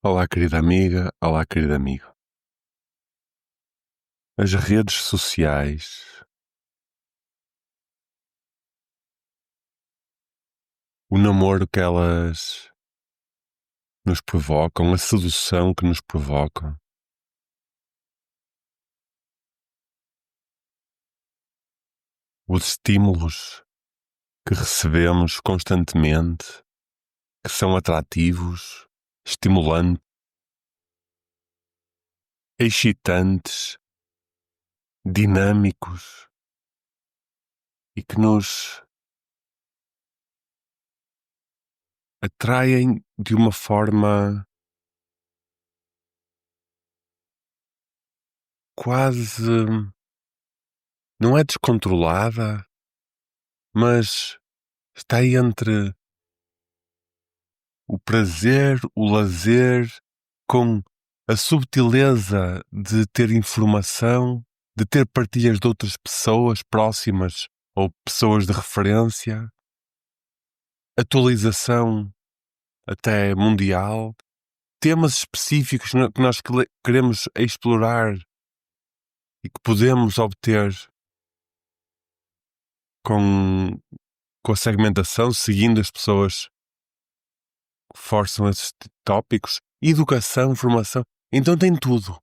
Olá, querida amiga, olá, querido amigo. As redes sociais, o namoro que elas nos provocam, a sedução que nos provocam, os estímulos que recebemos constantemente, que são atrativos, estimulantes, excitantes, dinâmicos e que nos atraem de uma forma quase, não é descontrolada, mas está aí entre o prazer, o lazer, com a subtileza de ter informação, de ter partilhas de outras pessoas próximas ou pessoas de referência, atualização até mundial, temas específicos que nós queremos explorar e que podemos obter com a segmentação, seguindo as pessoas que forçam esses tópicos, educação, formação. Então tem tudo.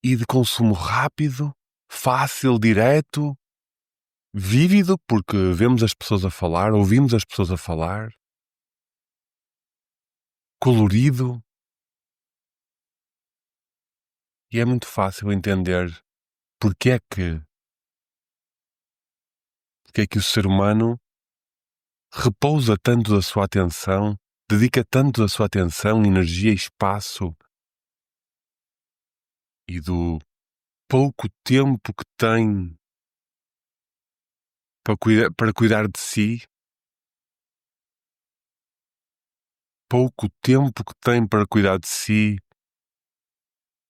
E de consumo rápido, fácil, direto, vívido, porque vemos as pessoas a falar, ouvimos as pessoas a falar, colorido. E é muito fácil entender porque é que o ser humano repousa tanto da sua atenção, dedica tanto da sua atenção, energia e espaço e do pouco tempo que tem para cuidar de si, pouco tempo que tem para cuidar de si,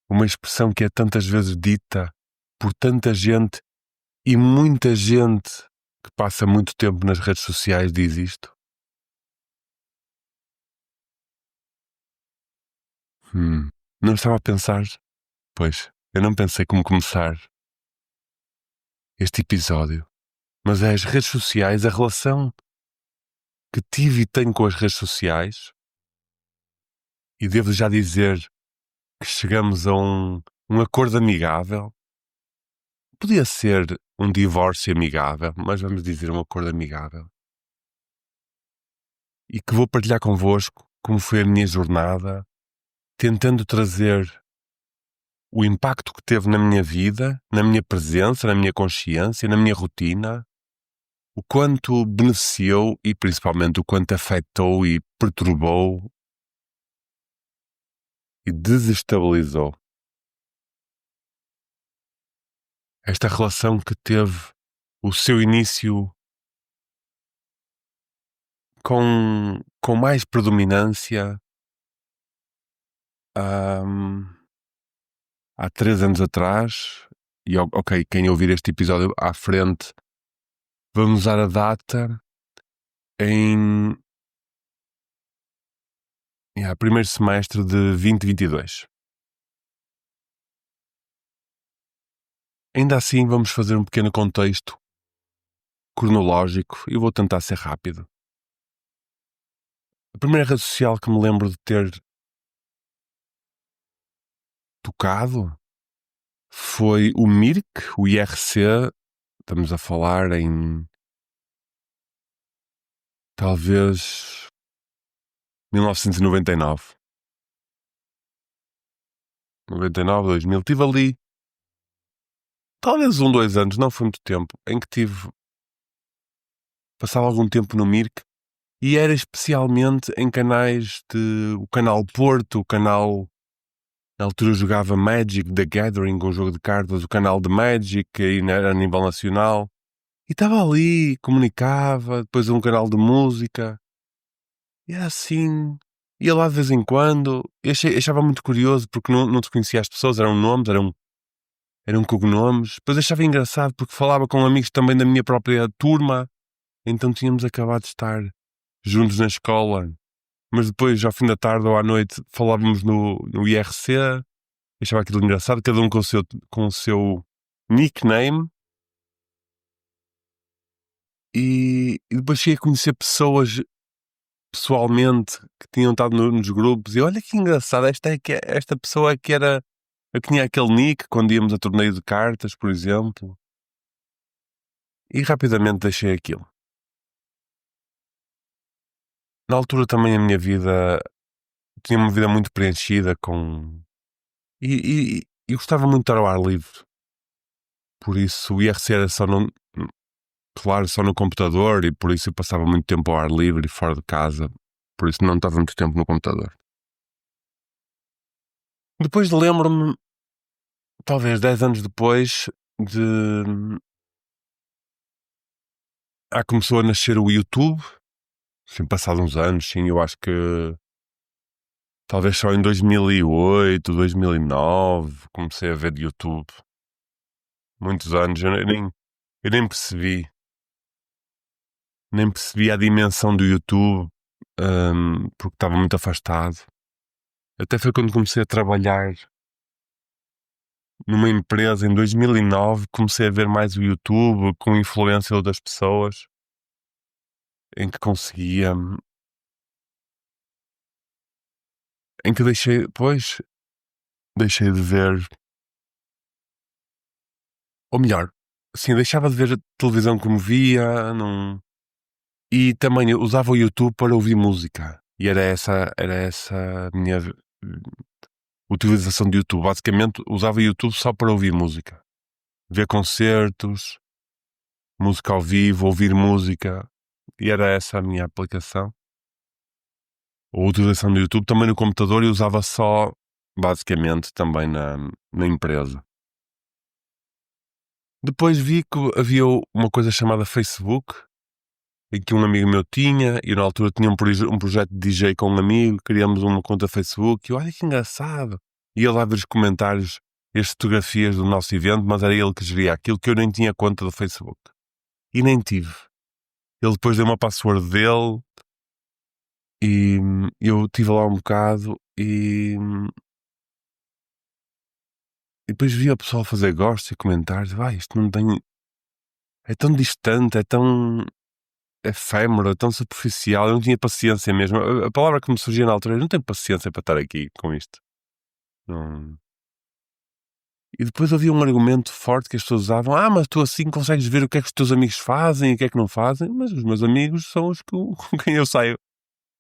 uma expressão que é tantas vezes dita por tanta gente e muita gente que passa muito tempo nas redes sociais diz isto. Não estava a pensar? Pois, eu não pensei como começar este episódio, mas é as redes sociais, a relação que tive e tenho com as redes sociais, e devo já dizer que chegamos a um acordo amigável. Podia ser um divórcio amigável, mas vamos dizer um acordo amigável. E que vou partilhar convosco como foi a minha jornada, tentando trazer o impacto que teve na minha vida, na minha presença, na minha consciência, na minha rotina, o quanto beneficiou e principalmente o quanto afetou e perturbou e desestabilizou. Esta relação que teve o seu início com mais predominância há 3 anos atrás, e ok, quem ouvir este episódio à frente, vamos usar a data em primeiro semestre de 2022. Ainda assim, vamos fazer um pequeno contexto cronológico e vou tentar ser rápido. A primeira rede social que me lembro de ter tocado foi o Mirk, o IRC. Estamos a falar em talvez 1999. 99, 2000. Tive ali talvez 2 anos, não foi muito tempo, em que passava algum tempo no Mirk e era especialmente em canais o canal Porto, o canal, na altura eu jogava Magic, The Gathering, um jogo de cartas, o canal de Magic, aí era a nível nacional, e estava ali, comunicava, depois um canal de música, e era assim, ia lá de vez em quando, achava muito curioso, porque não te conhecia as pessoas, eram nomes, eram cognomes, depois achava engraçado, porque falava com amigos também da minha própria turma, então tínhamos acabado de estar juntos na escola, mas depois, ao fim da tarde ou à noite, falávamos no IRC, achava aquilo engraçado, cada um com o seu nickname, e depois cheguei a conhecer pessoas pessoalmente que tinham estado nos grupos, e olha que engraçado, esta pessoa é que era a que tinha aquele nick quando íamos a torneio de cartas, por exemplo, e rapidamente deixei aquilo. Na altura também a minha vida tinha uma vida muito preenchida com. E gostava muito de estar ao ar livre. Por isso o IRC era só no, claro, só no computador, e por isso eu passava muito tempo ao ar livre e fora de casa. Por isso não estava muito tempo no computador. Depois lembro-me, talvez 10 anos depois, de. Começou a nascer o YouTube. Sim, passado uns anos, sim, eu acho que talvez só em 2008, 2009 comecei a ver de YouTube. Muitos anos, eu nem percebi. Nem percebi a dimensão do YouTube, porque estava muito afastado. Até foi quando comecei a trabalhar numa empresa em 2009, comecei a ver mais o YouTube com influência de outras pessoas, em que conseguia, em que deixei de ver, ou melhor, sim, deixava de ver a televisão como via, não. E também eu usava o YouTube para ouvir música. E era essa a minha utilização de YouTube. Basicamente, usava o YouTube só para ouvir música. Ver concertos, música ao vivo, ouvir música. E era essa a minha aplicação. A utilização do YouTube também no computador, e usava só, basicamente, também na empresa. Depois vi que havia uma coisa chamada Facebook, em que um amigo meu tinha, e na altura tinha um projeto de DJ com um amigo, criamos uma conta Facebook, e olha que engraçado. Ia lá ver os comentários e as fotografias do nosso evento, mas era ele que geria aquilo, que eu nem tinha conta do Facebook. E nem tive. Ele depois deu uma password dele, e eu estive lá um bocado, e depois via o pessoal fazer gostos e comentários. Isto não tem. É tão distante, é tão efêmero, é tão superficial. Eu não tinha paciência mesmo. A palavra que me surgia na altura, eu não tenho paciência para estar aqui com isto. Não. E depois havia um argumento forte que as pessoas usavam: mas tu assim consegues ver o que é que os teus amigos fazem e o que é que não fazem. Mas os meus amigos são os com quem eu saio.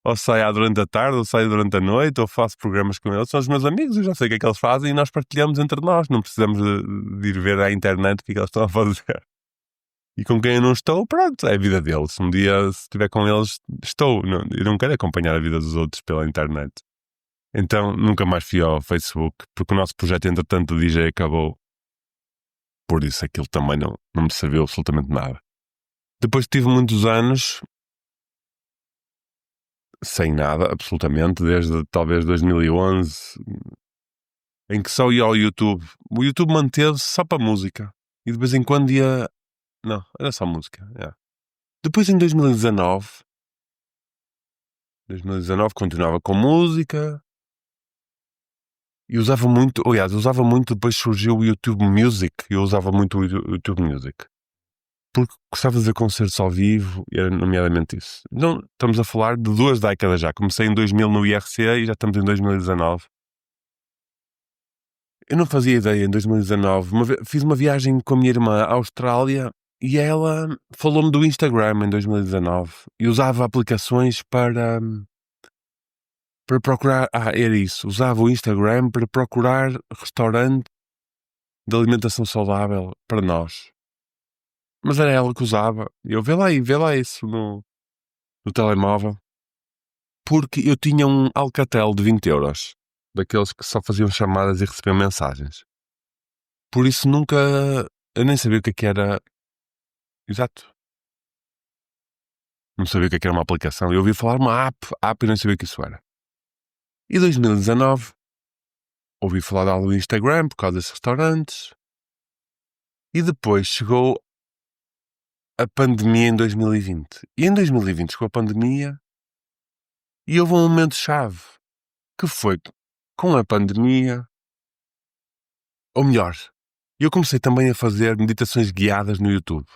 Ou saio durante a tarde, ou saio durante a noite, ou faço programas com eles. São os meus amigos, eu já sei o que é que eles fazem, e nós partilhamos entre nós. Não precisamos de ir ver à internet o que é que eles estão a fazer. E com quem eu não estou, pronto, é a vida deles. Um dia, se estiver com eles, estou. Não, eu não quero acompanhar a vida dos outros pela internet. Então, nunca mais fui ao Facebook, porque o nosso projeto, entretanto, do DJ acabou. Por isso, aquilo também não me serviu absolutamente nada. Depois tive muitos anos sem nada, absolutamente, desde talvez 2011, em que só ia ao YouTube. O YouTube manteve-se só para música. E de vez em quando ia. Não, era só música. Depois, em 2019 continuava com música. E usava muito, aliás, depois surgiu o YouTube Music. Eu usava muito o YouTube Music, porque gostava de ver concertos ao vivo, e era nomeadamente isso. Não, estamos a falar de 2 décadas já. Comecei em 2000 no IRC e já estamos em 2019. Eu não fazia ideia em 2019. Fiz uma viagem com a minha irmã à Austrália, e ela falou-me do Instagram em 2019. E usava aplicações para procurar. Era isso. Usava o Instagram para procurar restaurante de alimentação saudável para nós. Mas era ela que usava. E eu, vê lá isso no telemóvel. Porque eu tinha um Alcatel de 20 euros. Daqueles que só faziam chamadas e recebiam mensagens. Por isso nunca. Eu nem sabia o que era. Exato. Não sabia o que era uma aplicação. Eu ouvi falar uma app, e não sabia o que isso era. E 2019, ouvi falar algo do Instagram por causa desses restaurantes. E depois chegou a pandemia em 2020. E em 2020 chegou a pandemia, E houve um momento-chave, que foi com a pandemia, ou melhor, eu comecei também a fazer meditações guiadas no YouTube.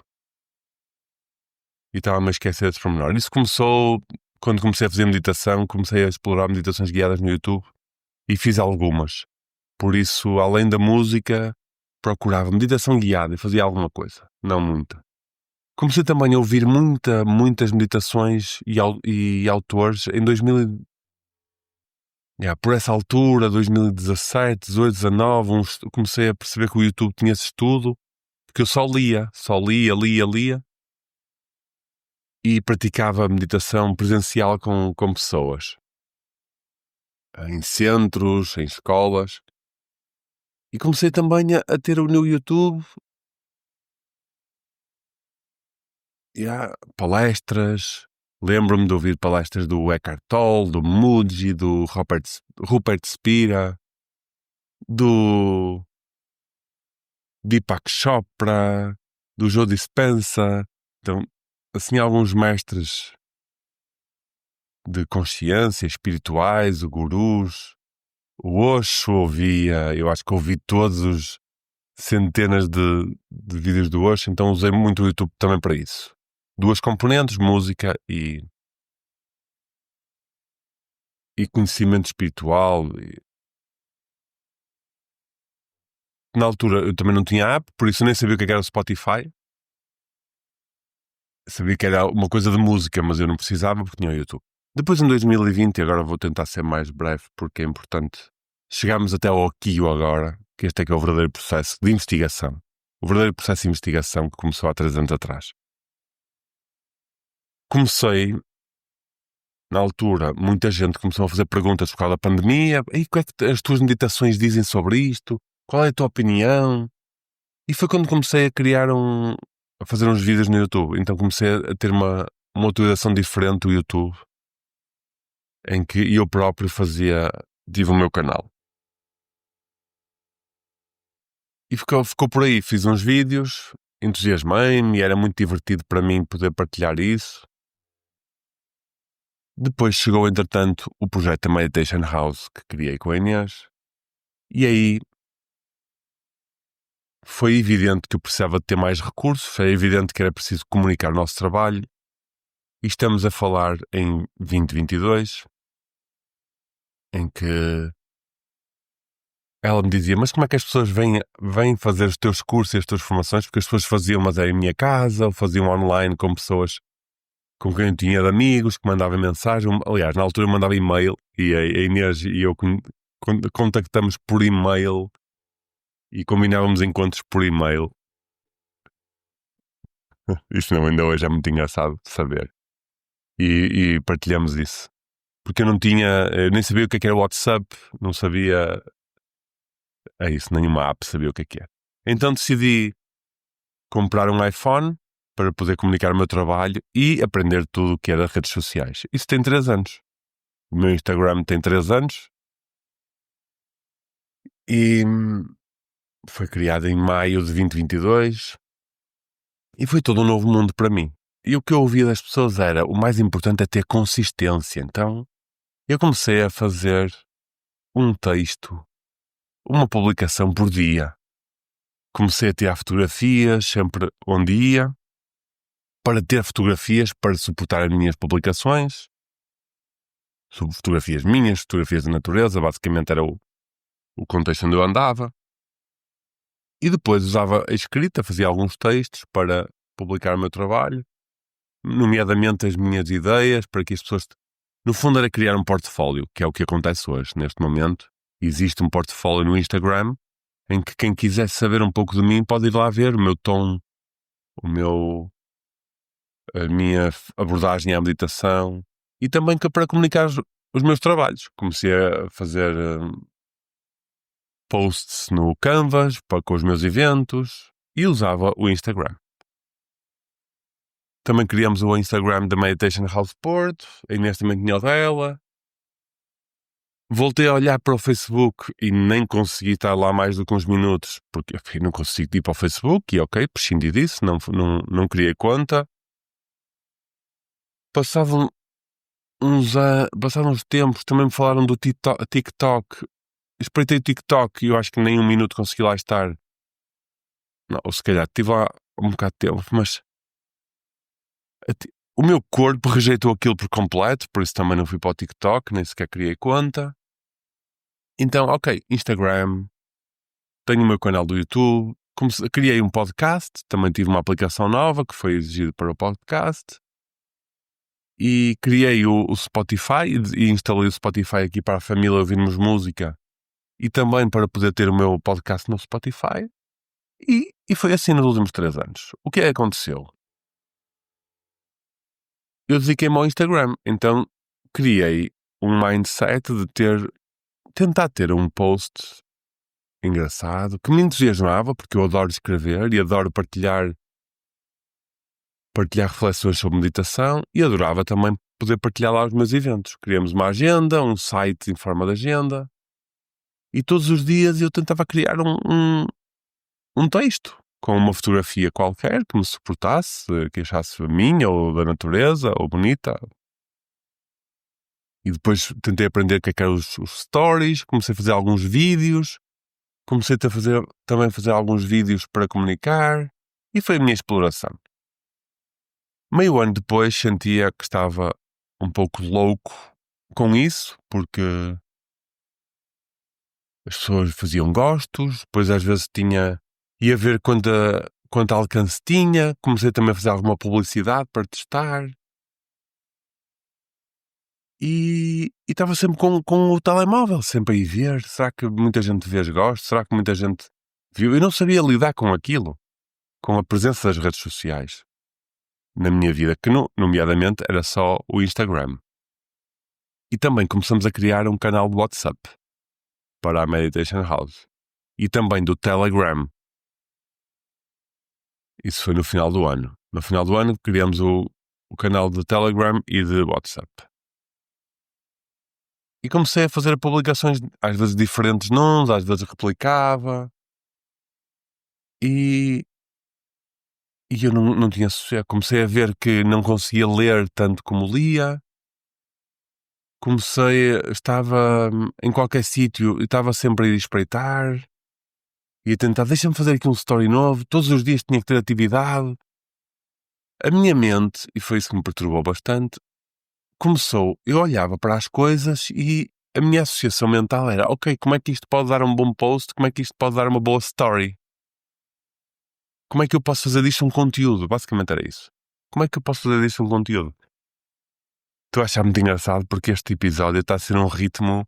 E estava-me a esquecer desse pormenor. Isso começou, quando comecei a fazer meditação, comecei a explorar meditações guiadas no YouTube e fiz algumas. Por isso, além da música, procurava meditação guiada e fazia alguma coisa, não muita. Comecei também a ouvir muitas meditações e autores em 2000. Por essa altura, 2017, 18, 19, comecei a perceber que o YouTube tinha esse estudo, porque eu só lia e praticava meditação presencial com pessoas, em centros, em escolas. E comecei também a ter no YouTube palestras. Lembro-me de ouvir palestras do Eckhart Tolle, do Mooji, do Rupert Spira, do Deepak Chopra, do Joe Dispenza. Então, assim, alguns mestres de consciência espirituais, o gurus. O Osho eu acho que ouvi todos os centenas de vídeos do Osho, então usei muito o YouTube também para isso. Duas componentes, música e conhecimento espiritual. Na altura eu também não tinha app, por isso eu nem sabia o que era o Spotify. Sabia que era uma coisa de música, mas eu não precisava porque tinha o YouTube. Depois em 2020, agora vou tentar ser mais breve porque é importante, chegámos até ao aqui ou agora, que este é que é o verdadeiro processo de investigação. O verdadeiro processo de investigação que começou há 3 anos atrás. Comecei, na altura, muita gente começou a fazer perguntas por causa da pandemia. E o que é que as tuas meditações dizem sobre isto? Qual é a tua opinião? E foi quando comecei a fazer uns vídeos no YouTube. Então comecei a ter uma utilização diferente do YouTube, em que eu próprio tive o meu canal. E ficou por aí. Fiz uns vídeos, entusiasmei-me e era muito divertido para mim poder partilhar isso. Depois chegou, entretanto, o projeto da Meditation House que criei com a Inês. E aí foi evidente que eu precisava de ter mais recursos, foi evidente que era preciso comunicar o nosso trabalho. E estamos a falar em 2022, em que ela me dizia, mas como é que as pessoas vêm fazer os teus cursos e as tuas formações? Porque as pessoas faziam, mas era em minha casa, ou faziam online com pessoas com quem eu tinha de amigos, que mandavam mensagem. Aliás, na altura eu mandava e-mail e a Inês e eu contactamos por e-mail e combinávamos encontros por e-mail. Isto não, ainda hoje é muito engraçado de saber. E partilhamos isso. Porque eu nem sabia o que era o WhatsApp, não sabia, nenhuma app sabia o que é. Então decidi comprar um iPhone para poder comunicar o meu trabalho e aprender tudo o que era redes sociais. Isso tem 3 anos. O meu Instagram tem 3 anos e foi criado em maio de 2022 e foi todo um novo mundo para mim. E o que eu ouvia das pessoas era, o mais importante é ter consistência. Então eu comecei a fazer um texto, uma publicação por dia. Comecei a tirar fotografias sempre onde ia, para ter fotografias para suportar as minhas publicações, sobre fotografias minhas, fotografias da natureza, basicamente era o contexto onde eu andava. E depois usava a escrita, fazia alguns textos para publicar o meu trabalho, nomeadamente as minhas ideias, para que as pessoas... No fundo era criar um portfólio, que é o que acontece hoje, neste momento. Existe um portfólio no Instagram, em que quem quiser saber um pouco de mim pode ir lá ver o meu tom, a minha abordagem à meditação e também para comunicar os meus trabalhos. Comecei a fazer posts no Canvas com os meus eventos e usava o Instagram. Também criamos o Instagram da Meditation House Porto, a Inês também tinha o dela. Voltei a olhar para o Facebook e nem consegui estar lá mais do que uns minutos, porque enfim, não consigo ir para o Facebook e ok, prescindi disso, não criei conta. Passavam passaram uns tempos, também me falaram do TikTok. Espreitei o TikTok e eu acho que nem um minuto consegui lá estar. Não, ou se calhar estive lá um bocado de tempo, mas o meu corpo rejeitou aquilo por completo, por isso também não fui para o TikTok, nem sequer criei conta. Então, ok, Instagram, tenho o meu canal do YouTube, criei um podcast, também tive uma aplicação nova que foi exigida para o podcast. E criei o Spotify e instalei o Spotify aqui para a família ouvirmos música e também para poder ter o meu podcast no Spotify. E foi assim nos últimos 3 anos. O que é que aconteceu? Eu dediquei-me ao Instagram, então criei um mindset de tentar ter um post engraçado, que me entusiasmava, porque eu adoro escrever e adoro partilhar reflexões sobre meditação e adorava também poder partilhar lá os meus eventos. Criamos uma agenda, um site em forma de agenda e todos os dias eu tentava criar um texto com uma fotografia qualquer que me suportasse, que achasse minha ou da natureza ou bonita. E depois tentei aprender o que eram os stories, comecei a fazer alguns vídeos, comecei a fazer alguns vídeos para comunicar e foi a minha exploração. Meio ano depois sentia que estava um pouco louco com isso, porque as pessoas faziam gostos, depois às vezes ia ver quanto alcance tinha, comecei também a fazer alguma publicidade para testar. E estava sempre com o telemóvel, sempre a ir ver, será que muita gente vê os gostos? Será que muita gente viu? Eu não sabia lidar com aquilo, com a presença das redes sociais na minha vida, que nomeadamente era só o Instagram. E também começamos a criar um canal de WhatsApp para a Meditation House. E também do Telegram. Isso foi no final do ano. No final do ano criamos o canal de Telegram e de WhatsApp. E comecei a fazer publicações, às vezes diferentes nuns, às vezes replicava. E eu não tinha sossego. Comecei a ver que não conseguia ler tanto como lia. Estava em qualquer sítio e estava sempre a ir espreitar. E a tentar, deixa-me fazer aqui um story novo. Todos os dias tinha que ter atividade. A minha mente, e foi isso que me perturbou bastante, eu olhava para as coisas e a minha associação mental era, ok, como é que isto pode dar um bom post? Como é que isto pode dar uma boa story? Como é que eu posso fazer disto um conteúdo? Basicamente era isso. Como é que eu posso fazer disto um conteúdo? Estou a achar muito engraçado porque este episódio está a ser um ritmo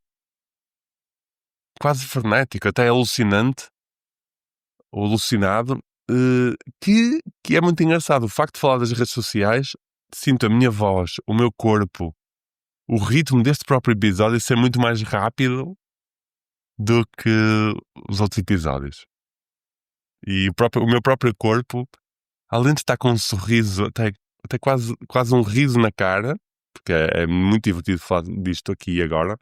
quase frenético, até alucinante, ou alucinado, que é muito engraçado. O facto de falar das redes sociais, sinto a minha voz, o meu corpo, o ritmo deste próprio episódio ser muito mais rápido do que os outros episódios. E o meu próprio corpo, além de estar com um sorriso, até quase um riso na cara, porque é muito divertido falar disto aqui e agora,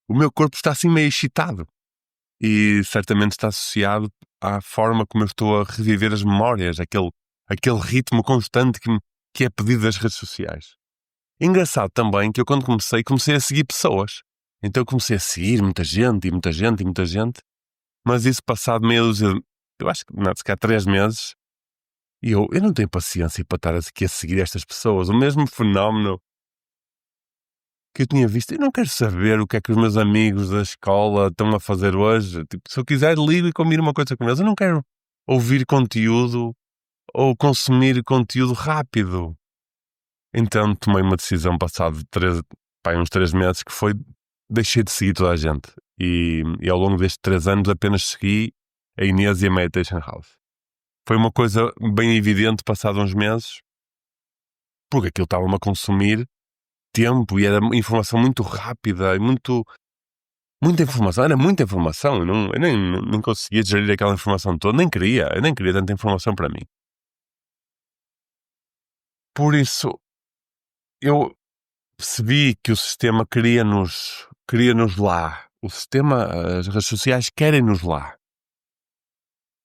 o meu corpo está assim meio excitado. E certamente está associado à forma como eu estou a reviver as memórias, aquele ritmo constante que é pedido das redes sociais. Engraçado também que eu quando comecei a seguir pessoas. Então eu comecei a seguir muita gente, mas isso passado meio dúzia, eu acho que não, se calhar 3 meses, e eu não tenho paciência para estar aqui a seguir estas pessoas. O mesmo fenómeno que eu tinha visto, eu não quero saber o que é que os meus amigos da escola estão a fazer hoje. Tipo, se eu quiser, ligo e combino uma coisa com eles. Eu não quero ouvir conteúdo ou consumir conteúdo rápido. Então tomei uma decisão passado uns 3 meses que foi, deixei de seguir toda a gente. E ao longo destes 3 anos apenas segui a Inês e a Meditation House. Foi uma coisa bem evidente passado uns meses, porque aquilo estava-me a consumir tempo e era informação muito rápida e muita informação, era muita informação. Eu nem conseguia digerir aquela informação toda, eu nem queria tanta informação para mim. Por isso, eu percebi que o sistema queria-nos lá. O sistema, as redes sociais querem-nos lá.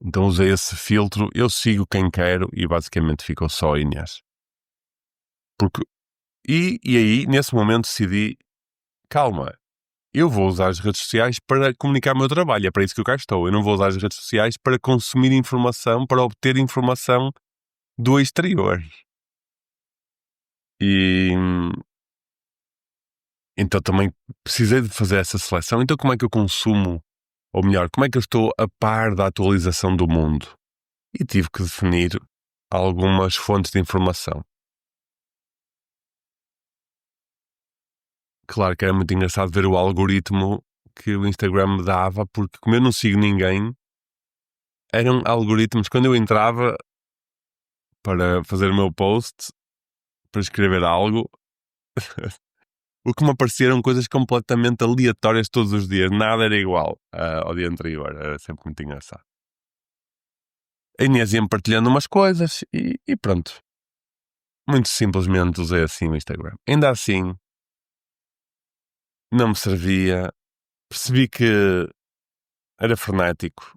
Então usei esse filtro, eu sigo quem quero e basicamente ficou só a Inês. Porque E aí, nesse momento, decidi, calma, eu vou usar as redes sociais para comunicar o meu trabalho, é para isso que eu cá estou. Eu não vou usar as redes sociais para consumir informação, para obter informação do exterior. E então também precisei de fazer essa seleção. Então como é que eu consumo, ou melhor, como é que eu estou a par da atualização do mundo? E tive que definir algumas fontes de informação. Claro que era muito engraçado ver o algoritmo que o Instagram me dava, porque como eu não sigo ninguém, eram algoritmos, quando eu entrava para fazer o meu post, para escrever algo, o que me apareceram coisas completamente aleatórias todos os dias, nada era igual ao dia anterior, era sempre muito engraçado. A Inês ia-me partilhando umas coisas e pronto. Muito simplesmente usei assim o Instagram. Ainda assim, não me servia, percebi que era frenético,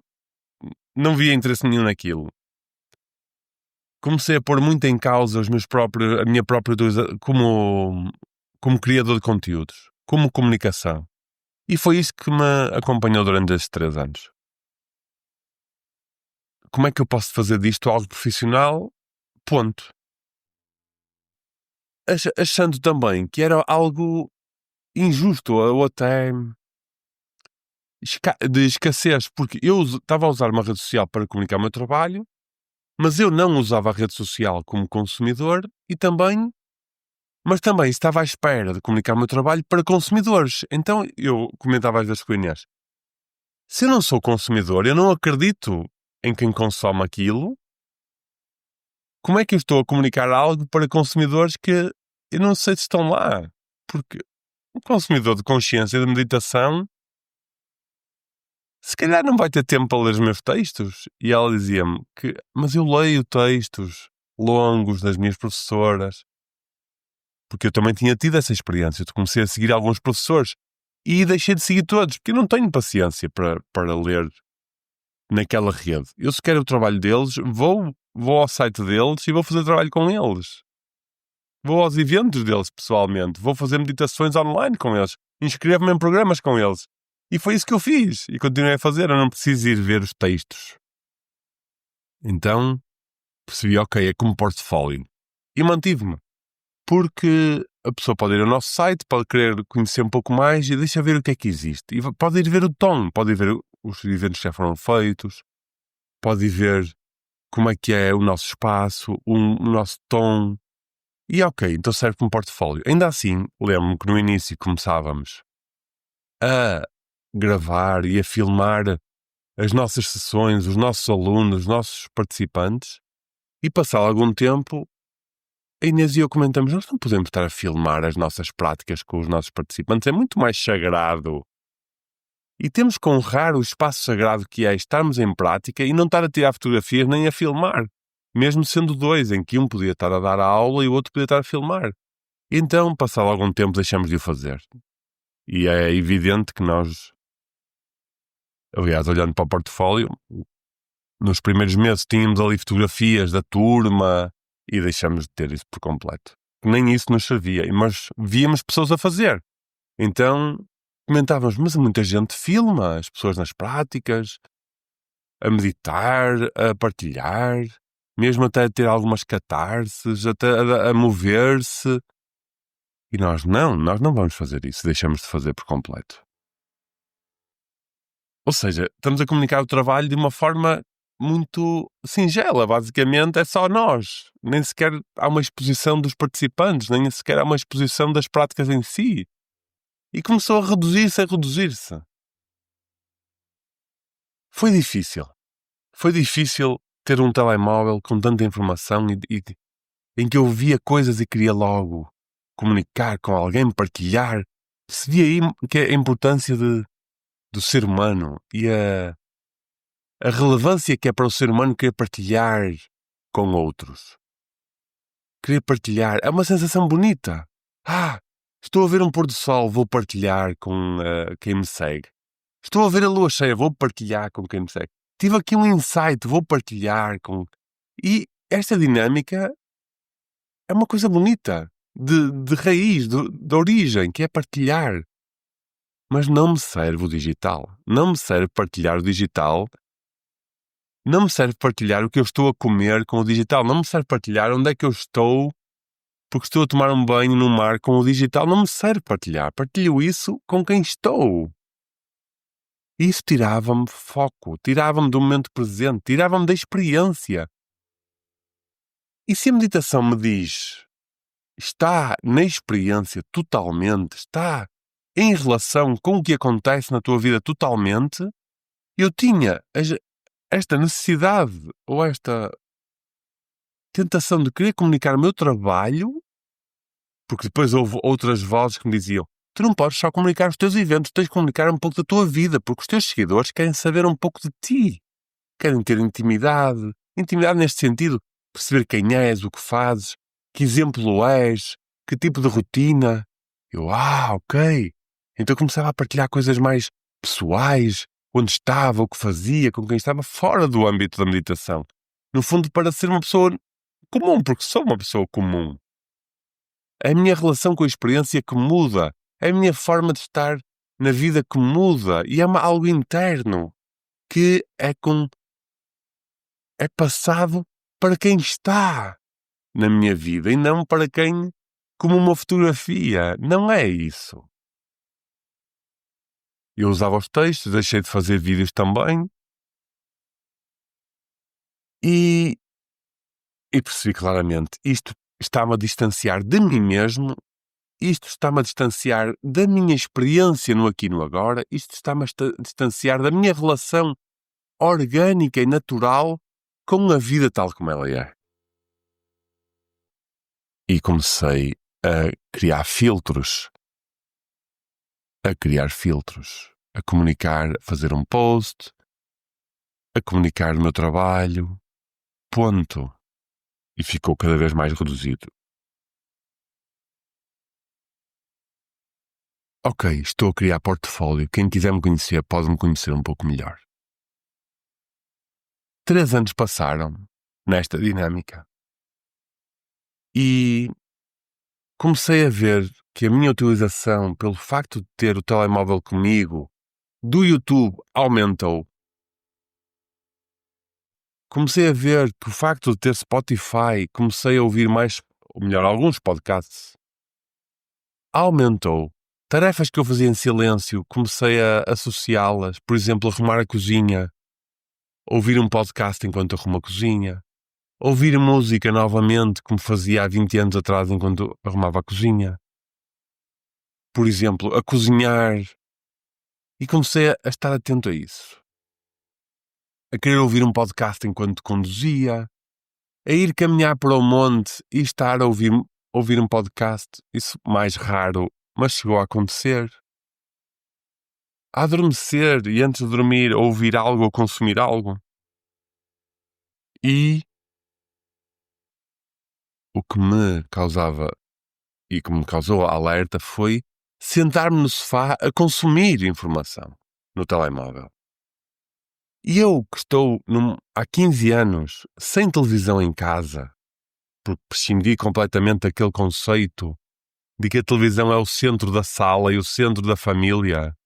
não via interesse nenhum naquilo. Comecei a pôr muito em causa a minha própria utilização como criador de conteúdos, como comunicação. E foi isso que me acompanhou durante estes 3 anos. Como é que eu posso fazer disto algo profissional? Ponto. Achando também que era algo injusto ou até de escassez, porque eu estava a usar uma rede social para comunicar o meu trabalho, mas eu não usava a rede social como consumidor mas também estava à espera de comunicar o meu trabalho para consumidores. Então eu comentava às vezes com o Inês, se eu não sou consumidor, eu não acredito em quem consome aquilo, como é que eu estou a comunicar algo para consumidores que eu não sei se estão lá? Porque um consumidor de consciência de meditação se calhar não vai ter tempo para ler os meus textos. E ela dizia-me que, mas eu leio textos longos das minhas professoras, porque eu também tinha tido essa experiência. Eu comecei a seguir alguns professores e deixei de seguir todos, porque eu não tenho paciência para ler naquela rede. Eu, se quero o trabalho deles, vou ao site deles e vou fazer trabalho com eles. Vou aos eventos deles pessoalmente, vou fazer meditações online com eles, inscrevo-me em programas com eles. E foi isso que eu fiz e continuei a fazer. Eu não preciso ir ver os textos. Então percebi, ok, é como portfólio. E mantive-me. Porque a pessoa pode ir ao nosso site, pode querer conhecer um pouco mais e deixa ver o que é que existe. E pode ir ver o tom, pode ir ver os eventos que já foram feitos, pode ir ver como é que é o nosso espaço, o nosso tom. E ok, então serve como portfólio. Ainda assim, lembro-me que no início começávamos a gravar e a filmar as nossas sessões, os nossos alunos, os nossos participantes, e passado algum tempo, a Inês e eu comentamos, nós não podemos estar a filmar as nossas práticas com os nossos participantes, é muito mais sagrado. E temos que honrar o espaço sagrado que é estarmos em prática e não estar a tirar fotografias nem a filmar, mesmo sendo dois, em que um podia estar a dar a aula e o outro podia estar a filmar. Então, passado algum tempo, deixamos de o fazer. E é evidente que nós, aliás, olhando para o portfólio, nos primeiros meses tínhamos ali fotografias da turma e deixamos de ter isso por completo. Nem isso nos servia, mas víamos pessoas a fazer. Então comentávamos, mas muita gente filma as pessoas nas práticas, a meditar, a partilhar, mesmo até a ter algumas catarses, até a mover-se. E nós não vamos fazer isso, deixamos de fazer por completo. Ou seja, estamos a comunicar o trabalho de uma forma muito singela, basicamente é só nós. Nem sequer há uma exposição dos participantes, nem sequer há uma exposição das práticas em si. E começou a reduzir-se. Foi difícil. Foi difícil ter um telemóvel com tanta informação em que eu via coisas e queria logo comunicar com alguém, partilhar. Percebi aí que a importância do ser humano e a relevância que é para o ser humano querer partilhar com outros. Querer partilhar. É uma sensação bonita. Estou a ver um pôr do sol, vou partilhar com quem me segue. Estou a ver a lua cheia, vou partilhar com quem me segue. Tive aqui um insight, vou partilhar com... E esta dinâmica é uma coisa bonita. de raiz, de origem, que é partilhar. Mas não me serve o digital. Não me serve partilhar o digital. Não me serve partilhar o que eu estou a comer com o digital. Não me serve partilhar onde é que eu estou porque estou a tomar um banho no mar com o digital. Não me serve partilhar. Partilho isso com quem estou. Isso tirava-me foco, tirava-me do momento presente, tirava-me da experiência. E se a meditação me diz, está na experiência totalmente, está em relação com o que acontece na tua vida totalmente, eu tinha esta necessidade ou esta tentação de querer comunicar o meu trabalho, porque depois houve outras vozes que me diziam, tu não podes só comunicar os teus eventos, tens de comunicar um pouco da tua vida, porque os teus seguidores querem saber um pouco de ti. Querem ter intimidade. Intimidade neste sentido, perceber quem és, o que fazes, que exemplo és, que tipo de rotina. Eu, ok. Então começava a partilhar coisas mais pessoais, onde estava, o que fazia, com quem estava, fora do âmbito da meditação. No fundo, para ser uma pessoa comum, porque sou uma pessoa comum. É a minha relação com a experiência que muda. É a minha forma de estar na vida que muda. E é algo interno que é passado para quem está na minha vida e não para quem, como uma fotografia. Não é isso. Eu usava os textos, deixei de fazer vídeos também e percebi claramente, isto está-me a distanciar de mim mesmo, isto está-me a distanciar da minha experiência no aqui e no agora, isto está-me a distanciar da minha relação orgânica e natural com a vida tal como ela é. E comecei a criar filtros, a comunicar, a fazer um post, a comunicar o meu trabalho, ponto. E ficou cada vez mais reduzido. Ok, estou a criar portfólio. Quem quiser me conhecer pode me conhecer um pouco melhor. 3 anos passaram nesta dinâmica e comecei a ver que a minha utilização, pelo facto de ter o telemóvel comigo, do YouTube aumentou. Comecei a ver que o facto de ter Spotify, comecei a ouvir mais, ou melhor, alguns podcasts, aumentou. Tarefas que eu fazia em silêncio, comecei a associá-las. Por exemplo, arrumar a cozinha, ouvir um podcast enquanto arrumo a cozinha, ouvir música novamente, como fazia há 20 anos atrás enquanto arrumava a cozinha. Por exemplo, a cozinhar. E comecei a estar atento a isso. A querer ouvir um podcast enquanto conduzia, a ir caminhar para o monte e estar a ouvir um podcast. Isso mais raro, mas chegou a acontecer. A adormecer e antes de dormir a ouvir algo ou consumir algo. E o que me causava e que me causou alerta foi sentar-me no sofá a consumir informação no telemóvel. E eu que estou há 15 anos sem televisão em casa, porque prescindi completamente daquele conceito de que a televisão é o centro da sala e o centro da família,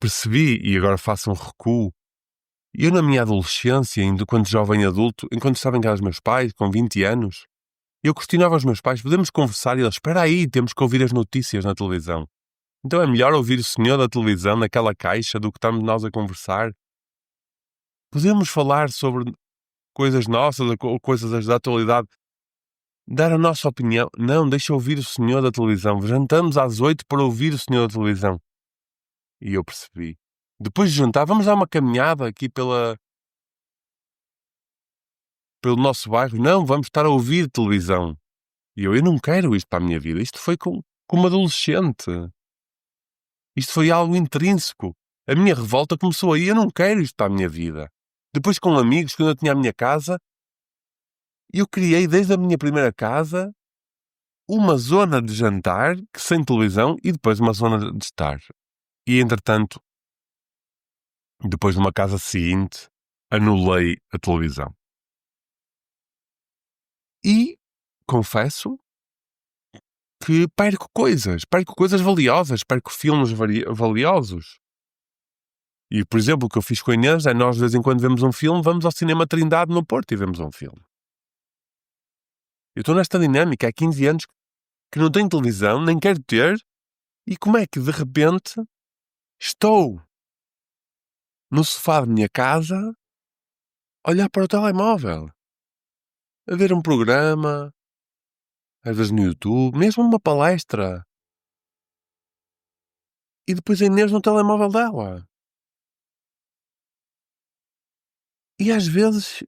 percebi, e agora faço um recuo, eu na minha adolescência, ainda quando jovem adulto, enquanto estava em casa dos meus pais, com 20 anos, eu questionava aos meus pais, podemos conversar? E eles, espera aí, temos que ouvir as notícias na televisão. Então é melhor ouvir o senhor da televisão naquela caixa do que estamos nós a conversar? Podemos falar sobre coisas nossas ou coisas da atualidade? Dar a nossa opinião? Não, deixa ouvir o senhor da televisão. Jantamos às 8 para ouvir o senhor da televisão. E eu percebi. Depois de jantar, vamos dar uma caminhada aqui pelo nosso bairro. Não, vamos estar a ouvir televisão. E eu não quero isto para a minha vida. Isto foi como adolescente. Isto foi algo intrínseco. A minha revolta começou aí. Eu não quero isto para a minha vida. Depois com amigos, quando eu tinha a minha casa, eu criei desde a minha primeira casa uma zona de jantar sem televisão e depois uma zona de estar. E entretanto, depois de uma casa seguinte, anulei a televisão. E confesso que perco coisas valiosas, perco filmes valiosos. E, por exemplo, o que eu fiz com a Inês é nós, de vez em quando, vemos um filme, vamos ao Cinema Trindade no Porto e vemos um filme. Eu estou nesta dinâmica há 15 anos que não tenho televisão, nem quero ter, e como é que, de repente, estou no sofá da minha casa a olhar para o telemóvel, a ver um programa, às vezes no YouTube, mesmo uma palestra, e depois a Inês no telemóvel dela. E às vezes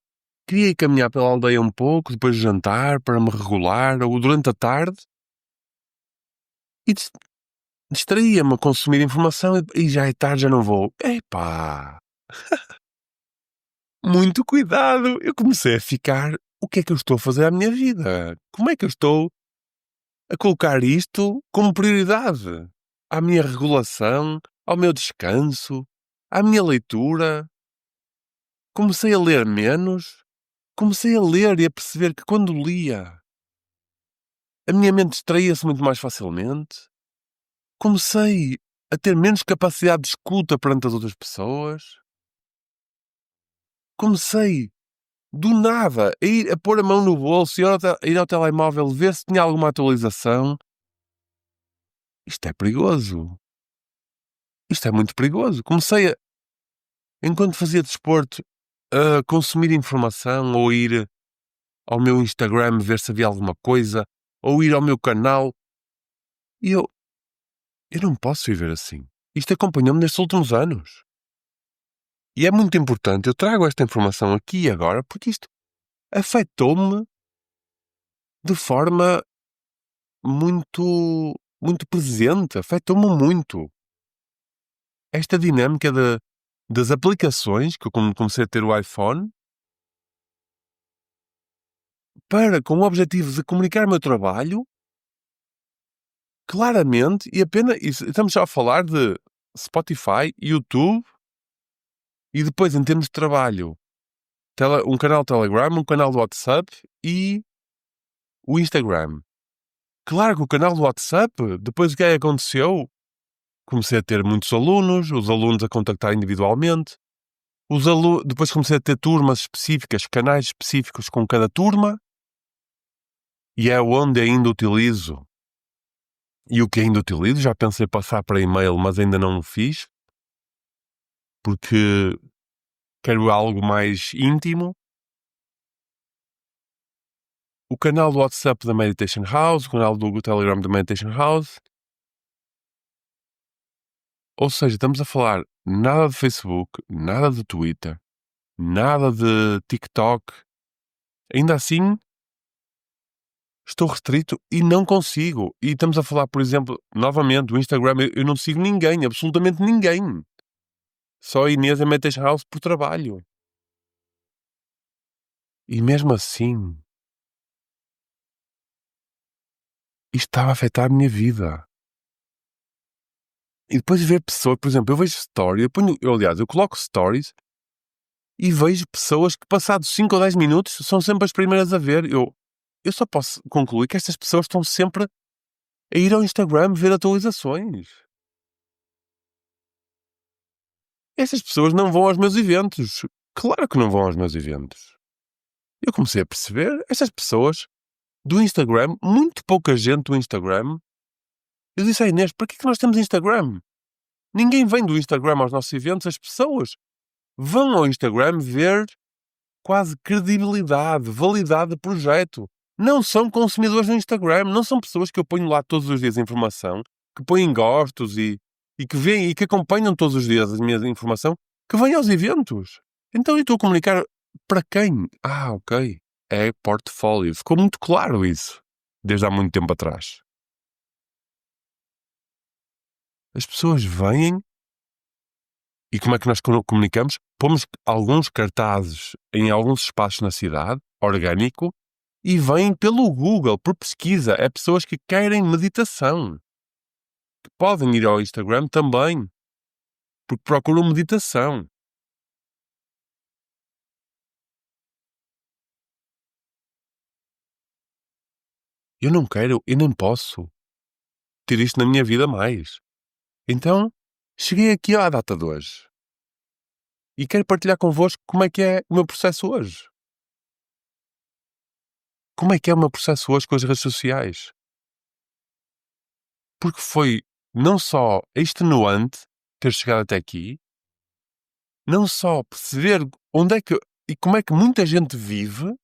queria ir caminhar pela aldeia um pouco, depois de jantar, para me regular, ou durante a tarde, e distraía-me a consumir informação e já é tarde, já não vou. Epá! Muito cuidado! Eu comecei a ficar, o que é que eu estou a fazer à minha vida? Como é que eu estou a colocar isto como prioridade? À minha regulação, ao meu descanso, à minha leitura? Comecei a ler menos, comecei a ler e a perceber que quando lia, a minha mente distraía-se muito mais facilmente. Comecei a ter menos capacidade de escuta perante as outras pessoas. Comecei, do nada, a pôr a mão no bolso e ir ao telemóvel ver se tinha alguma atualização. Isto é perigoso. Isto é muito perigoso. Comecei, enquanto fazia desporto, a consumir informação ou ir ao meu Instagram ver se havia alguma coisa, ou ir ao meu canal. E eu não posso viver assim. Isto acompanhou-me nestes últimos anos. E é muito importante, eu trago esta informação aqui e agora, porque isto afetou-me de forma muito, muito presente, afetou-me muito. Esta dinâmica das aplicações, que eu comecei a ter o iPhone, com o objetivo de comunicar o meu trabalho, claramente, e apenas, estamos já a falar de Spotify, YouTube, e depois, em termos de trabalho, um canal Telegram, um canal do WhatsApp e o Instagram. Claro que o canal do WhatsApp, depois o que é que aconteceu? Comecei a ter muitos alunos, os alunos a contactar individualmente, depois comecei a ter turmas específicas, canais específicos com cada turma, e é onde ainda utilizo. E o que ainda utilizo, já pensei passar para e-mail, mas ainda não o fiz, porque quero algo mais íntimo. O canal do WhatsApp da Meditation House, o canal do Telegram da Meditation House. Ou seja, estamos a falar nada de Facebook, nada de Twitter, nada de TikTok. Ainda assim, estou restrito e não consigo. E estamos a falar, por exemplo, novamente, o Instagram, eu não sigo ninguém, absolutamente ninguém. Só a Inês e a Meditation House por trabalho. E mesmo assim, isto estava a afetar a minha vida. E depois ver pessoas, por exemplo, eu vejo stories, eu coloco stories e vejo pessoas que passados 5 ou 10 minutos são sempre as primeiras a ver. Eu só posso concluir que estas pessoas estão sempre a ir ao Instagram ver atualizações. Estas pessoas não vão aos meus eventos. Claro que não vão aos meus eventos. Eu comecei a perceber, estas pessoas do Instagram, muito pouca gente do Instagram. Eu disse à Inês, para que é que nós temos Instagram? Ninguém vem do Instagram aos nossos eventos, as pessoas vão ao Instagram ver quase credibilidade, validade de projeto. Não são consumidores do Instagram, não são pessoas que eu ponho lá todos os dias informação, que põem gostos e que veem e que acompanham todos os dias a minha informação, que vêm aos eventos. Então eu estou a comunicar para quem? Ah, ok. É portfólio. Ficou muito claro isso, desde há muito tempo atrás. As pessoas vêm e como é que nós comunicamos? Pomos alguns cartazes em alguns espaços na cidade, orgânico, e vêm pelo Google, por pesquisa. É pessoas que querem meditação. Que podem ir ao Instagram também, porque procuram meditação. Eu não quero, eu nem posso. repetir isto na minha vida mais. Então, cheguei aqui à data de hoje. E quero partilhar convosco como é que é o meu processo hoje. Como é que é o meu processo hoje com as redes sociais? Porque foi não só extenuante ter chegado até aqui, não só perceber onde é que e como é que muita gente vive,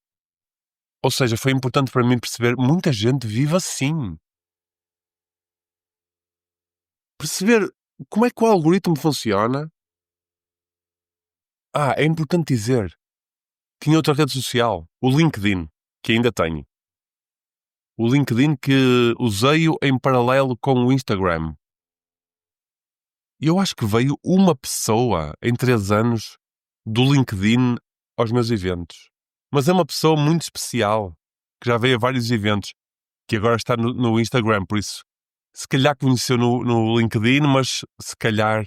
ou seja, foi importante para mim perceber muita gente vive assim. Perceber como é que o algoritmo funciona. É importante dizer, tinha outra rede social, o LinkedIn, que ainda tenho. O LinkedIn que usei-o em paralelo com o Instagram. E eu acho que veio uma pessoa em 3 anos do LinkedIn aos meus eventos. Mas é uma pessoa muito especial, que já veio a vários eventos, que agora está no Instagram, por isso, se calhar conheceu no LinkedIn, mas se calhar,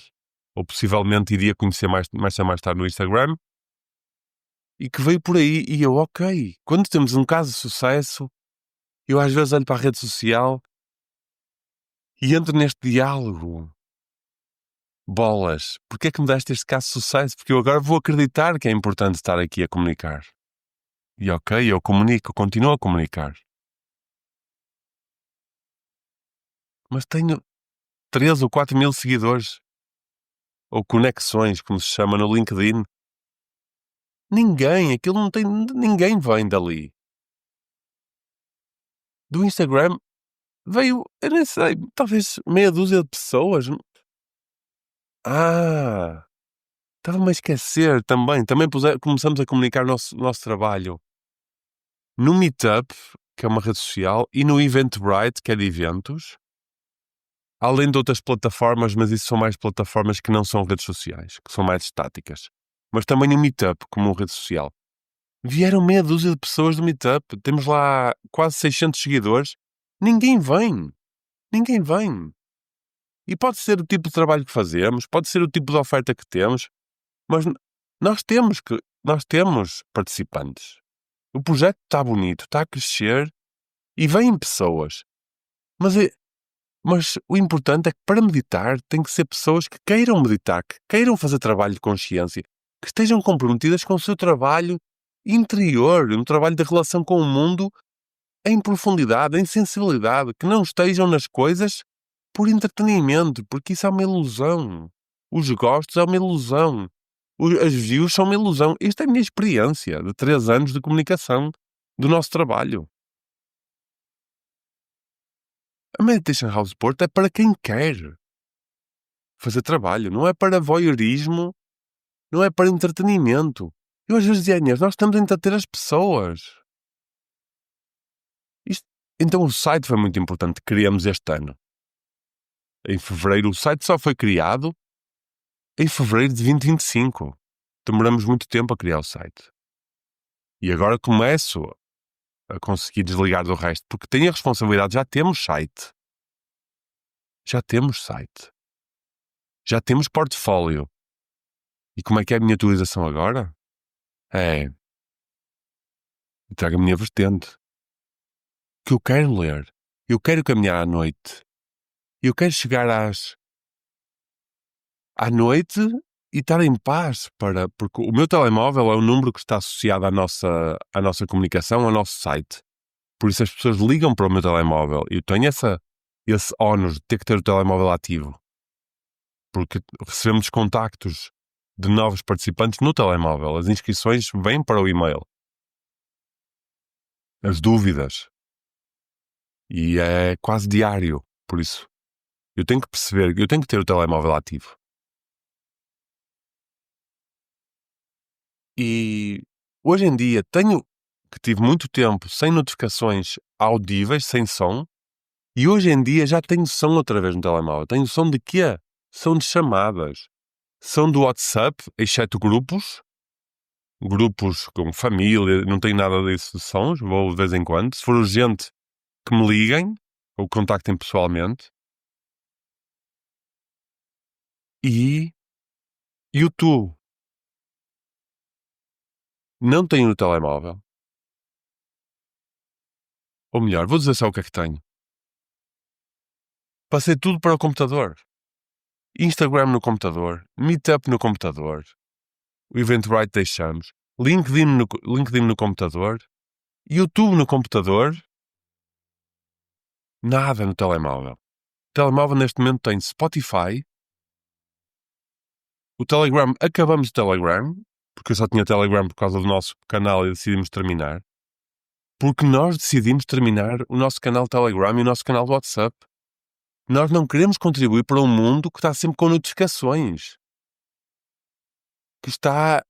ou possivelmente iria conhecer mais tarde no Instagram, e que veio por aí, e eu, ok, quando temos um caso de sucesso, eu às vezes olho para a rede social e entro neste diálogo. Bolas, porque é que me deste este caso de sucesso? Porque eu agora vou acreditar que é importante estar aqui a comunicar. E ok, eu comunico, continuo a comunicar. Mas tenho 3 ou 4 mil seguidores. Ou conexões, como se chama no LinkedIn. Aquilo não tem, ninguém vem dali. Do Instagram veio, eu nem sei, talvez meia dúzia de pessoas. Estava-me a esquecer também. Também começamos a comunicar o nosso trabalho no Meetup, que é uma rede social, e no Eventbrite, que é de eventos. Além de outras plataformas, mas isso são mais plataformas que não são redes sociais, que são mais estáticas. Mas também no Meetup, como rede social. Vieram meia dúzia de pessoas do Meetup. Temos lá quase 600 seguidores. Ninguém vem. Ninguém vem. E pode ser o tipo de trabalho que fazemos, pode ser o tipo de oferta que temos, mas nós temos participantes. O projeto está bonito, está a crescer e vêm pessoas. Mas o importante é que para meditar tem que ser pessoas que queiram meditar, que queiram fazer trabalho de consciência, que estejam comprometidas com o seu trabalho interior, um trabalho de relação com o mundo em profundidade, em sensibilidade, que não estejam nas coisas por entretenimento, porque isso é uma ilusão. Os gostos é uma ilusão. As views são uma ilusão. Esta é a minha experiência de 3 anos de comunicação do nosso trabalho. A Meditation House Porto é para quem quer fazer trabalho, não é para voyeurismo, não é para entretenimento. Eu às vezes dizia, Inês, nós estamos a entreter as pessoas. Então o site foi muito importante, criamos este ano. Em fevereiro, o site só foi criado em fevereiro de 2025. Demoramos muito tempo a criar o site. E agora começo a conseguir desligar do resto, porque tenho a responsabilidade, já temos site. Já temos site. Já temos portfólio. E como é que é a minha atualização agora? Trago a minha vertente. Que eu quero ler. Eu quero caminhar à noite. Eu quero chegar à noite e estar em paz porque o meu telemóvel é um número que está associado à nossa comunicação, ao nosso site. Por isso as pessoas ligam para o meu telemóvel. Eu tenho esse ónus de ter que ter o telemóvel ativo. Porque recebemos contactos de novos participantes no telemóvel. As inscrições vêm para o e-mail. As dúvidas. E é quase diário. Por isso, eu tenho que perceber, eu tenho que ter o telemóvel ativo. E hoje em dia tive muito tempo sem notificações audíveis, sem som, e hoje em dia já tenho som outra vez no telemóvel. Tenho som de quê? Som de chamadas. Som do WhatsApp, exceto grupos com família, não tenho nada disso de sons, vou de vez em quando. Se for urgente, que me liguem ou contactem pessoalmente. E YouTube. Não tenho no telemóvel. Ou melhor, vou dizer só o que é que tenho. Passei tudo para o computador. Instagram no computador, Meetup no computador, o Eventbrite deixamos, LinkedIn no computador, YouTube no computador, nada no telemóvel. O telemóvel neste momento tem Spotify, o Telegram, acabamos o Telegram, porque eu só tinha Telegram por causa do nosso canal e decidimos terminar, porque nós decidimos terminar o nosso canal Telegram e o nosso canal WhatsApp. Nós não queremos contribuir para um mundo que está sempre com notificações, que está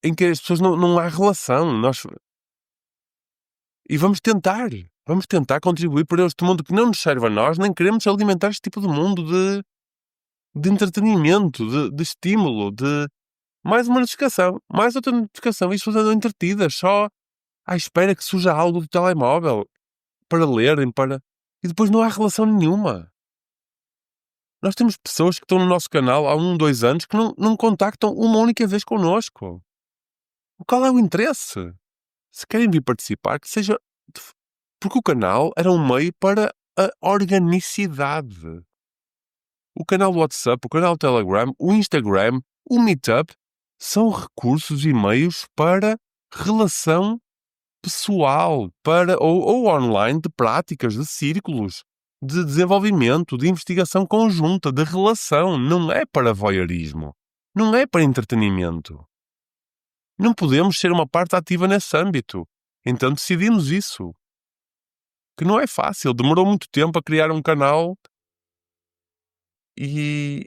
em que as pessoas não há relação. E vamos tentar contribuir para este mundo que não nos serve a nós, nem queremos alimentar este tipo de mundo de entretenimento, de estímulo, de mais uma notificação, mais outra notificação, e as pessoas andam entretidas, só à espera que surja algo do telemóvel para lerem, e depois não há relação nenhuma. Nós temos pessoas que estão no nosso canal há 2 anos que não contactam uma única vez connosco. Qual é o interesse? Se querem vir participar, que seja... Porque o canal era um meio para a organicidade. O canal WhatsApp, o canal Telegram, o Instagram, o Meetup são recursos e meios para relação pessoal, ou online, de práticas, de círculos, de desenvolvimento, de investigação conjunta, de relação. Não é para voyeurismo. Não é para entretenimento. Não podemos ser uma parte ativa nesse âmbito. Então decidimos isso. Que não é fácil. Demorou muito tempo a criar um canal e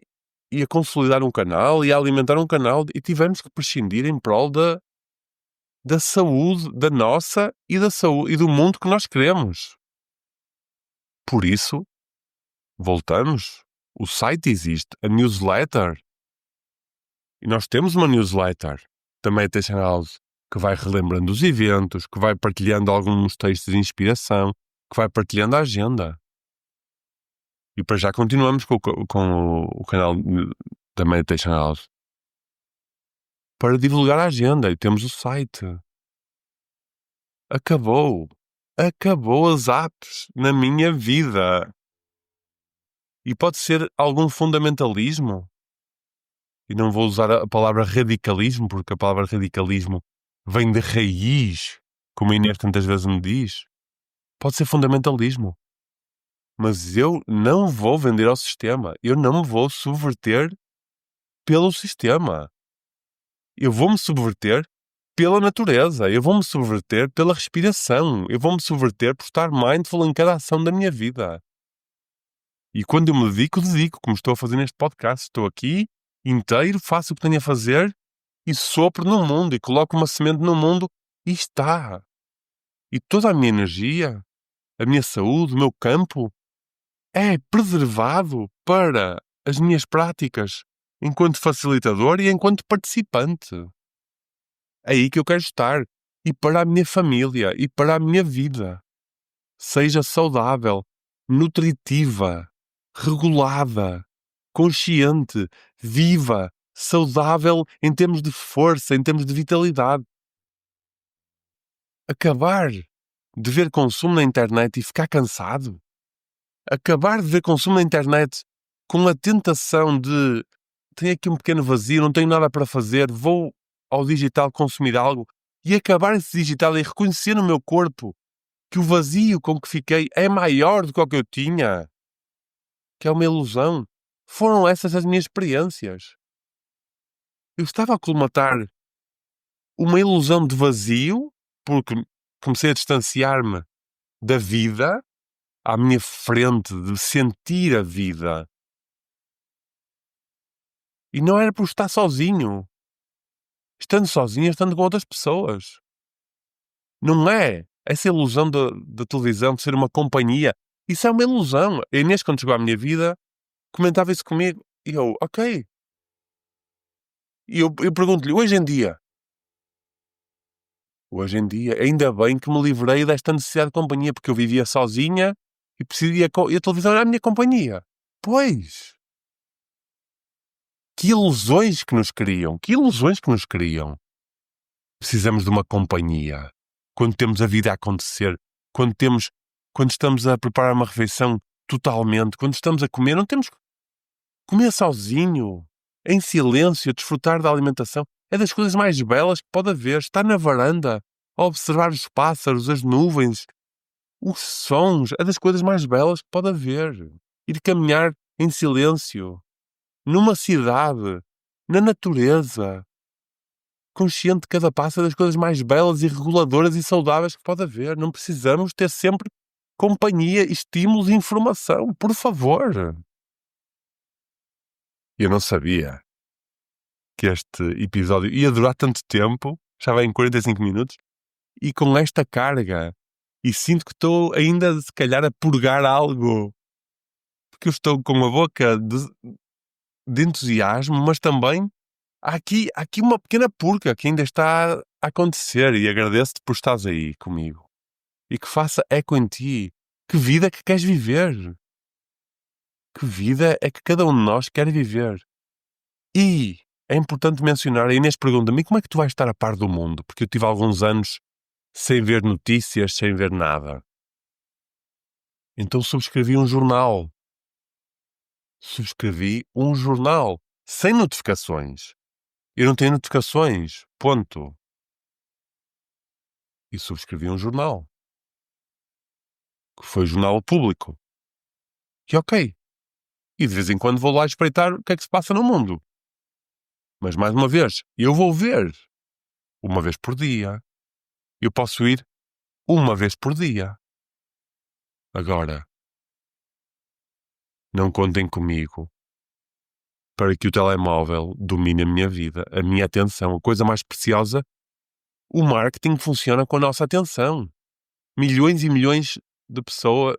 a consolidar um canal e a alimentar um canal, e tivemos que prescindir em prol da saúde da nossa e da saúde e do mundo que nós queremos. Por isso, voltamos. O site existe, a newsletter. E nós temos uma newsletter da Meditation House que vai relembrando os eventos, que vai partilhando alguns textos de inspiração, que vai partilhando a agenda. E para já continuamos com o canal da Meditation House para divulgar a agenda, e temos o site. Acabou as apps na minha vida. E pode ser algum fundamentalismo. E não vou usar a palavra radicalismo, porque a palavra radicalismo vem de raiz, como a Inês tantas vezes me diz. Pode ser fundamentalismo. Mas eu não vou vender ao sistema. Eu não me vou subverter pelo sistema. Eu vou-me subverter pela natureza. Eu vou-me subverter pela respiração. Eu vou-me subverter por estar mindful em cada ação da minha vida. E quando eu me dedico, como estou a fazer neste podcast. Estou aqui, inteiro, faço o que tenho a fazer e sopro no mundo e coloco uma semente no mundo e está. E toda a minha energia, a minha saúde, o meu campo é preservado para as minhas práticas enquanto facilitador e enquanto participante. É aí que eu quero estar. E para a minha família e para a minha vida. Seja saudável, nutritiva, regulada, consciente, viva, saudável em termos de força, em termos de vitalidade. Acabar de ver consumo na internet e ficar cansado. Acabar de ver consumo na internet com a tentação de tenho aqui um pequeno vazio, não tenho nada para fazer, vou ao digital consumir algo, e acabar esse digital e reconhecer no meu corpo que o vazio com que fiquei é maior do que o que eu tinha, que é uma ilusão. Foram essas as minhas experiências. Eu estava a colmatar uma ilusão de vazio, porque comecei a distanciar-me da vida à minha frente, de sentir a vida. E não era por estar sozinho. Estando sozinho, estando com outras pessoas. Não é essa ilusão da televisão de ser uma companhia. Isso é uma ilusão. A Inês, quando chegou à minha vida, comentava isso comigo. E eu, ok. E eu pergunto-lhe, hoje em dia, ainda bem que me livrei desta necessidade de companhia, porque eu vivia sozinha e a televisão era a minha companhia. Pois. Que ilusões que nos criam. Precisamos de uma companhia. Quando temos a vida a acontecer, quando estamos a preparar uma refeição, totalmente. Quando estamos a comer, não temos que comer sozinho, em silêncio, a desfrutar da alimentação. É das coisas mais belas que pode haver. Estar na varanda, a observar os pássaros, as nuvens, os sons. É das coisas mais belas que pode haver. Ir caminhar em silêncio, numa cidade, na natureza, consciente de cada passo, é das coisas mais belas e reguladoras e saudáveis que pode haver. Não precisamos ter sempre companhia, estímulos e informação. Por favor. Eu não sabia que este episódio ia durar tanto tempo, já vai em 45 minutos, e com esta carga. E sinto que estou ainda, se calhar, a purgar algo. Porque eu estou com a boca de entusiasmo, mas também há aqui uma pequena purga que ainda está a acontecer. E agradeço-te por estares aí comigo. E que faça eco em ti. Que vida que queres viver? Que vida é que cada um de nós quer viver? E é importante mencionar, a Inês pergunta-me como é que tu vais estar a par do mundo? Porque eu tive alguns anos sem ver notícias, sem ver nada. Então subscrevi um jornal. Sem notificações. Eu não tenho notificações. Ponto. E subscrevi um jornal. Que foi o Jornal Público. E ok. E de vez em quando vou lá espreitar o que é que se passa no mundo. Mas mais uma vez, eu vou ver uma vez por dia. Eu posso ir uma vez por dia. Agora, não contem comigo para que o telemóvel domine a minha vida, a minha atenção. A coisa mais preciosa, o marketing funciona com a nossa atenção. Milhões e milhões de pessoas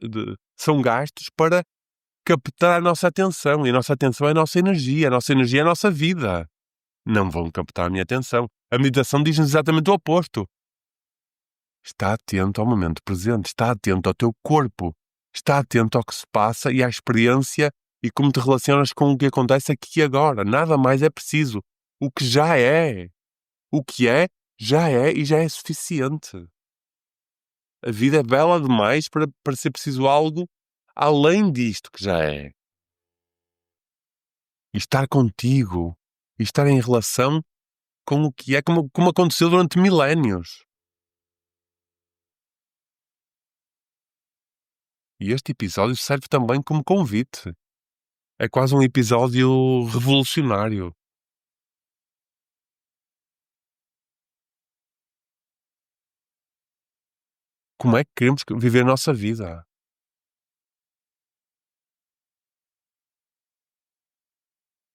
são gastos para captar a nossa atenção. E a nossa atenção é a nossa energia. A nossa energia é a nossa vida. Não vão captar a minha atenção. A meditação diz-nos exatamente o oposto. Está atento ao momento presente. Está atento ao teu corpo. Está atento ao que se passa e à experiência e como te relacionas com o que acontece aqui e agora. Nada mais é preciso. O que já é. O que é, já é e já é suficiente. A vida é bela demais para ser preciso algo além disto que já é. E estar contigo. E estar em relação com o que é, como aconteceu durante milénios. E este episódio serve também como convite. É quase um episódio revolucionário. Como é que queremos viver a nossa vida?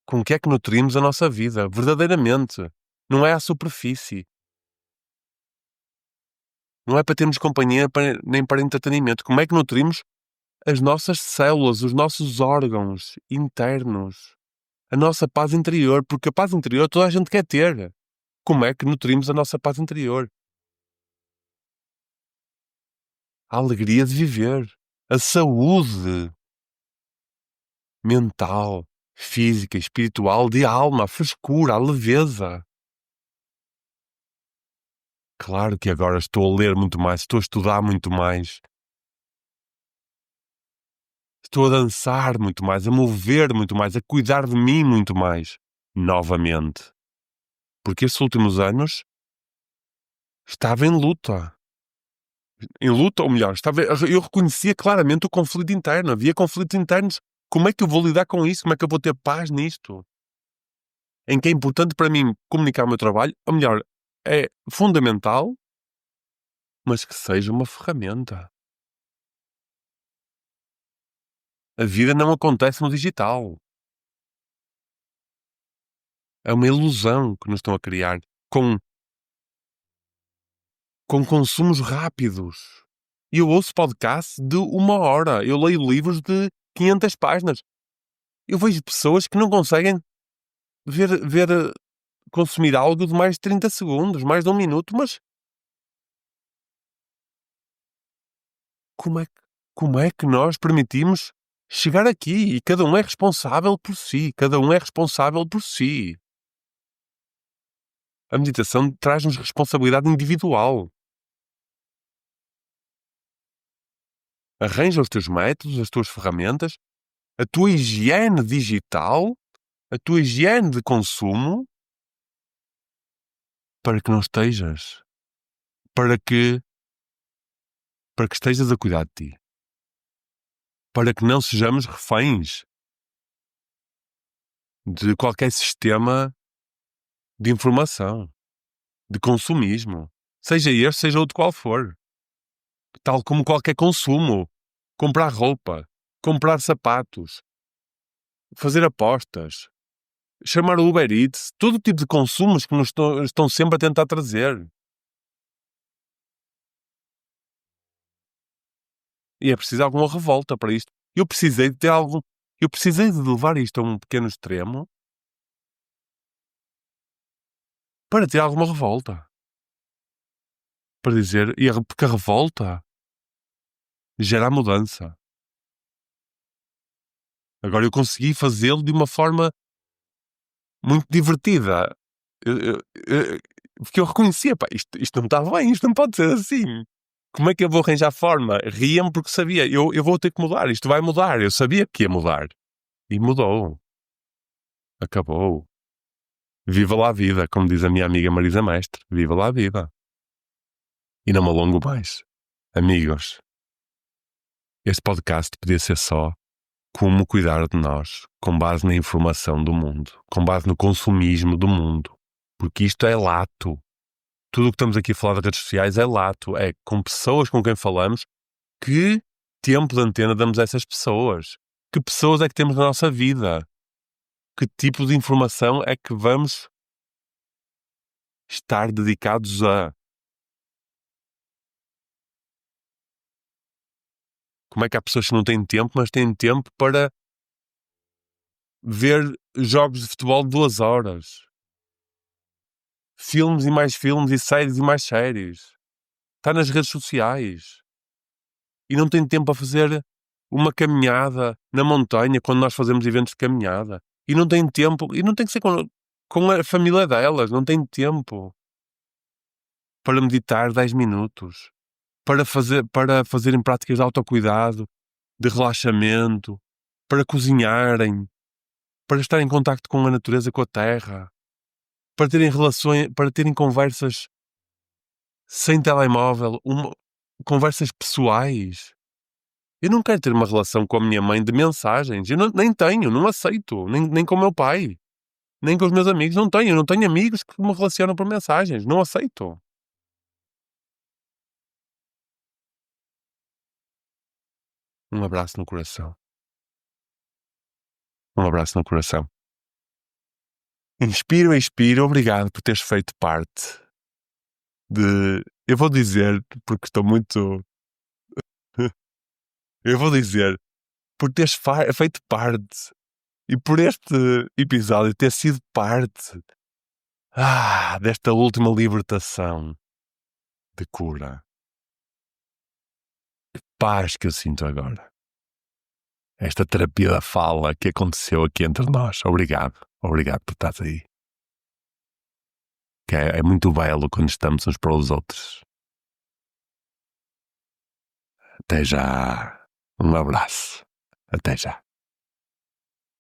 Com o que é que nutrimos a nossa vida? Verdadeiramente. Não é à superfície. Não é para termos companhia nem para entretenimento. Como é que nutrimos as nossas células, os nossos órgãos internos? A nossa paz interior. Porque a paz interior toda a gente quer ter. Como é que nutrimos a nossa paz interior? A alegria de viver. A saúde mental, física, espiritual, de alma, a frescura, a leveza. Claro que agora estou a ler muito mais, estou a estudar muito mais. Estou a dançar muito mais, a mover muito mais, a cuidar de mim muito mais. Novamente. Porque estes últimos anos estava em luta. Em luta, ou melhor, eu reconhecia claramente o conflito interno. Havia conflitos internos. Como é que eu vou lidar com isso? Como é que eu vou ter paz nisto? Em que é importante para mim comunicar o meu trabalho, ou melhor, é fundamental, mas que seja uma ferramenta. A vida não acontece no digital. É uma ilusão que nos estão a criar com consumos rápidos. E eu ouço podcasts de 1 hora. Eu leio livros de 500 páginas. Eu vejo pessoas que não conseguem consumir algo de mais de 30 segundos, mais de 1 minuto, mas como é que nós permitimos chegar aqui? E cada um é responsável por si. Cada um é responsável por si. A meditação traz-nos responsabilidade individual. Arranja os teus métodos, as tuas ferramentas, a tua higiene digital, a tua higiene de consumo, para que não estejas, para que estejas a cuidar de ti, para que não sejamos reféns de qualquer sistema de informação, de consumismo, seja este, seja outro qual for, tal como qualquer consumo, comprar roupa, comprar sapatos, fazer apostas, chamar o Uber Eats, todo tipo de consumos que nos estão sempre a tentar trazer. E é preciso alguma revolta para isto. Eu precisei de levar isto a um pequeno extremo para ter alguma revolta. Para dizer, porque a revolta gera a mudança. Agora eu consegui fazê-lo de uma forma muito divertida. Porque eu reconhecia, pá, isto não está bem, isto não pode ser assim. Como é que eu vou arranjar forma? Ria-me porque sabia, eu vou ter que mudar, isto vai mudar. Eu sabia que ia mudar. E mudou. Acabou. Viva lá a vida, como diz a minha amiga Marisa Mestre. Viva lá a vida. E não me alongo mais. Amigos, este podcast podia ser só como cuidar de nós, com base na informação do mundo, com base no consumismo do mundo. Porque isto é lato. Tudo o que estamos aqui a falar das redes sociais é lato. É com pessoas com quem falamos. Que tempo de antena damos a essas pessoas? Que pessoas é que temos na nossa vida? Que tipo de informação é que vamos estar dedicados a? Como é que há pessoas que não têm tempo, mas têm tempo para ver jogos de futebol de 2 horas? Filmes e mais filmes, e séries e mais séries. Está nas redes sociais. E não tem tempo a fazer uma caminhada na montanha, quando nós fazemos eventos de caminhada. E não tem tempo, e não tem que ser com a família delas, não tem tempo para meditar 10 minutos, para fazerem práticas de autocuidado, de relaxamento, para cozinharem, para estar em contacto com a natureza, com a terra, para terem relações, para terem conversas sem telemóvel, conversas pessoais. Eu não quero ter uma relação com a minha mãe de mensagens. Eu nem tenho, não aceito. Nem com o meu pai. Nem com os meus amigos. Não tenho. Eu não tenho amigos que me relacionam por mensagens. Não aceito. Um abraço no coração. Um abraço no coração. Inspiro e expiro. Obrigado por teres feito parte de... Eu vou dizer, porque estou muito... Eu vou dizer, por teres feito parte e por este episódio ter sido parte desta última libertação de cura. Que paz que eu sinto agora. Esta terapia da fala que aconteceu aqui entre nós. Obrigado. Obrigado por estar aí. Que é muito belo quando estamos uns para os outros. Até já. Um abraço. Até já.